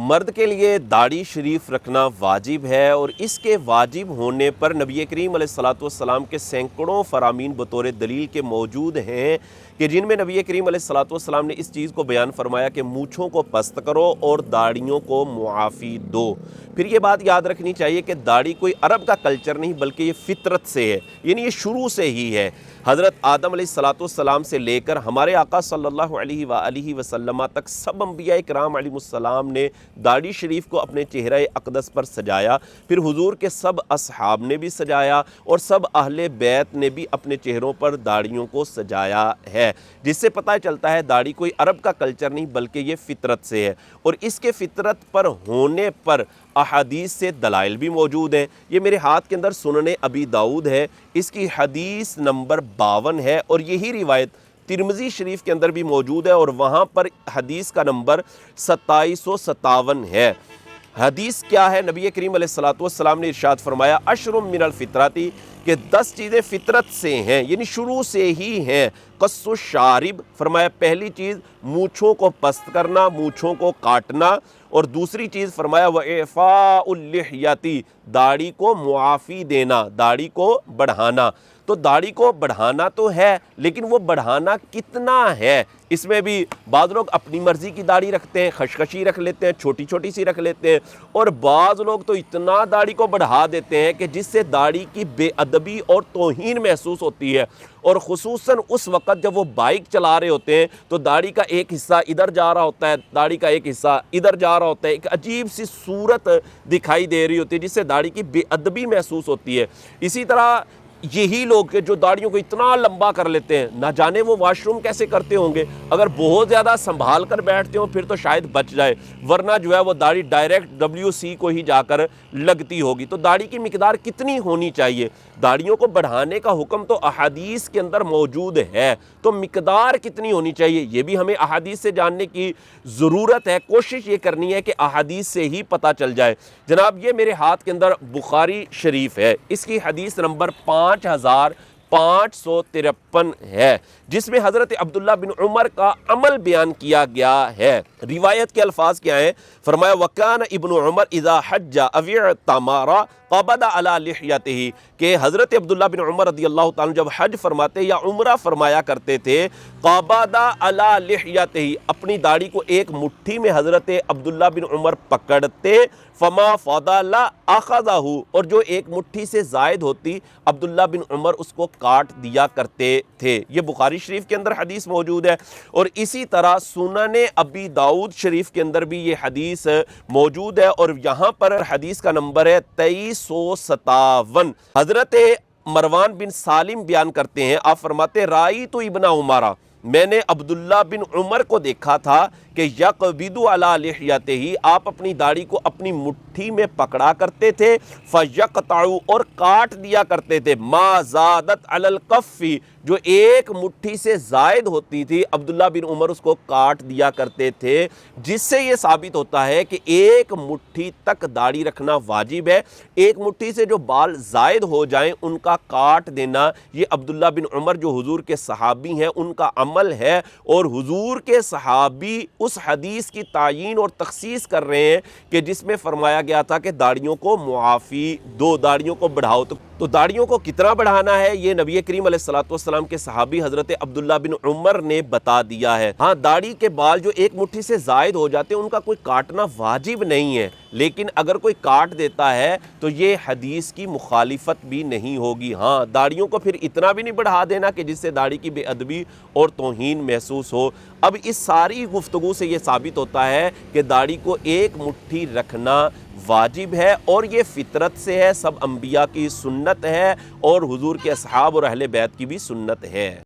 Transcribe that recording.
مرد کے لیے داڑھی شریف رکھنا واجب ہے، اور اس کے واجب ہونے پر نبی کریم علیہ الصلوۃ والسلام کے سینکڑوں فرامین بطور دلیل کے موجود ہیں کہ جن میں نبی کریم علیہ الصلوۃ والسلام نے اس چیز کو بیان فرمایا کہ مونچھوں کو پست کرو اور داڑھیوں کو معافی دو۔ پھر یہ بات یاد رکھنی چاہیے کہ داڑھی کوئی عرب کا کلچر نہیں بلکہ یہ فطرت سے ہے، یعنی یہ شروع سے ہی ہے۔ حضرت آدم علیہ الصلوۃ والسلام سے لے کر ہمارے آقا صلی اللہ علیہ وآلہ وسلم تک سب انبیاء کرام علیہ السلام نے داڑھی شریف کو اپنے چہرہ اقدس پر سجایا، پھر حضور کے سب اصحاب نے بھی سجایا اور سب اہل بیت نے بھی اپنے چہروں پر داڑھیوں کو سجایا ہے، جس سے پتہ چلتا ہے داڑھی کوئی عرب کا کلچر نہیں بلکہ یہ فطرت سے ہے، اور اس کے فطرت پر ہونے پر احادیث سے دلائل بھی موجود ہیں۔ یہ میرے ہاتھ کے اندر سنن ابی داؤد ہے، اس کی حدیث نمبر 52 ہے، اور یہی روایت ترمذی شریف کے اندر بھی موجود ہے، اور وہاں پر حدیث کا نمبر 2757 ہے۔ حدیث کیا ہے؟ نبی کریم علیہ الصلوۃ والسلام نے ارشاد فرمایا عشر من الفطرتی، کہ 10 چیزیں فطرت سے ہیں، یعنی شروع سے ہی ہیں۔ قص الشارب، فرمایا پہلی چیز مونچھوں کو پست کرنا، مونچھوں کو کاٹنا، اور دوسری چیز فرمایا وإعفاء اللحیۃ، داڑھی کو معافی دینا، داڑھی کو بڑھانا۔ تو داڑھی کو بڑھانا تو ہے، لیکن وہ بڑھانا کتنا ہے؟ اس میں بھی بعض لوگ اپنی مرضی کی داڑھی رکھتے ہیں، خشخشی رکھ لیتے ہیں، چھوٹی چھوٹی سی رکھ لیتے ہیں، اور بعض لوگ تو اتنا داڑھی کو بڑھا دیتے ہیں کہ جس سے داڑھی کی بے ادبی اور توہین محسوس ہوتی ہے، اور خصوصاً اس وقت جب وہ بائک چلا رہے ہوتے ہیں تو داڑھی کا ایک حصہ ادھر جا رہا ہوتا ہے، داڑھی کا ایک حصہ ادھر جا رہا ہوتا ہے، ایک عجیب سی صورت دکھائی دے رہی ہوتی ہے جس سے داڑھی کی بے ادبی محسوس ہوتی ہے۔ اسی طرح یہی لوگ جو داڑھیوں کو اتنا لمبا کر لیتے ہیں، نہ جانے وہ واش روم کیسے کرتے ہوں گے، اگر بہت زیادہ سنبھال کر بیٹھتے ہوں پھر تو شاید بچ جائے، ورنہ جو ہے وہ داڑھی ڈائریکٹ WC کو ہی جا کر لگتی ہوگی۔ تو داڑھی کی مقدار کتنی ہونی چاہیے؟ داڑھیوں کو بڑھانے کا حکم تو احادیث کے اندر موجود ہے، تو مقدار کتنی ہونی چاہیے یہ بھی ہمیں احادیث سے جاننے کی ضرورت ہے۔ کوشش یہ کرنی ہے کہ احادیث سے ہی پتہ چل جائے۔ جناب یہ میرے ہاتھ کے اندر بخاری شریف ہے، اس کی حدیث نمبر 5553 ہے، جس میں حضرت عبداللہ بن عمر کا عمل بیان کیا گیا ہے۔ روایت کے الفاظ کیا ہیں؟ فرمایا وَكَانَ ابن عمر اذا حج او اعتمر قبض على لحیتہ، کہ حضرت عبداللہ بن عمر رضی اللہ تعالیٰ جب حج فرماتے یا عمرہ فرمایا کرتے تھے، قبض على لحیتہ، اپنی داڑھی کو ایک مٹھی میں حضرت عبداللہ بن عمر پکڑتے، فما فضل اخذہ، اور جو ایک مٹھی سے زائد ہوتی عبداللہ بن عمر اس کو کاٹ دیا کرتے تھے۔ یہ بخاری شریف کے اندر حدیث موجود ہے، اور اسی طرح سنن ابی داؤد شریف کے اندر بھی یہ حدیث موجود ہے، اور یہاں پر حدیث کا نمبر ہے 2357۔ حضرت مروان بن سالم بیان کرتے ہیں، آپ فرماتے رأیت ابن عمر، میں نے عبداللہ بن عمر کو دیکھا تھا کہ یقبض علی لحیتہ، آپ اپنی داڑھی کو اپنی مٹھی میں پکڑا کرتے تھے، فیقطع، اور کاٹ دیا کرتے تھے، ما زادت علی الکف، جو ایک مٹھی سے زائد ہوتی تھی عبداللہ بن عمر اس کو کاٹ دیا کرتے تھے، جس سے یہ ثابت ہوتا ہے کہ ایک مٹھی تک داڑھی رکھنا واجب ہے۔ ایک مٹھی سے جو بال زائد ہو جائیں ان کا کاٹ دینا، یہ عبداللہ بن عمر جو حضور کے صحابی ہیں ان کا عمل ہے، اور حضور کے صحابی اس حدیث کی تعیین اور تخصیص کر رہے ہیں کہ جس میں فرمایا گیا تھا کہ داڑھیوں کو معافی دو، داڑھیوں کو بڑھاؤ۔ تو داڑھیوں کو کتنا بڑھانا ہے یہ نبی کریم علیہ الصلوۃ والسلام کے صحابی حضرت عبداللہ بن عمر نے بتا دیا ہے۔ ہاں، داڑھی کے بال جو ایک مٹھی سے زائد ہو جاتے ہیں ان کا کوئی کاٹنا واجب نہیں ہے، لیکن اگر کوئی کاٹ دیتا ہے تو یہ حدیث کی مخالفت بھی نہیں ہوگی۔ ہاں، داڑھیوں کو پھر اتنا بھی نہیں بڑھا دینا کہ جس سے داڑھی کی بے ادبی اور توہین محسوس ہو۔ اب اس ساری گفتگو سے یہ ثابت ہوتا ہے کہ داڑھی کو ایک مٹھی رکھنا واجب ہے، اور یہ فطرت سے ہے، سب انبیاء کی سنت ہے، اور حضور کے اصحاب اور اہل بیت کی بھی سنت ہے۔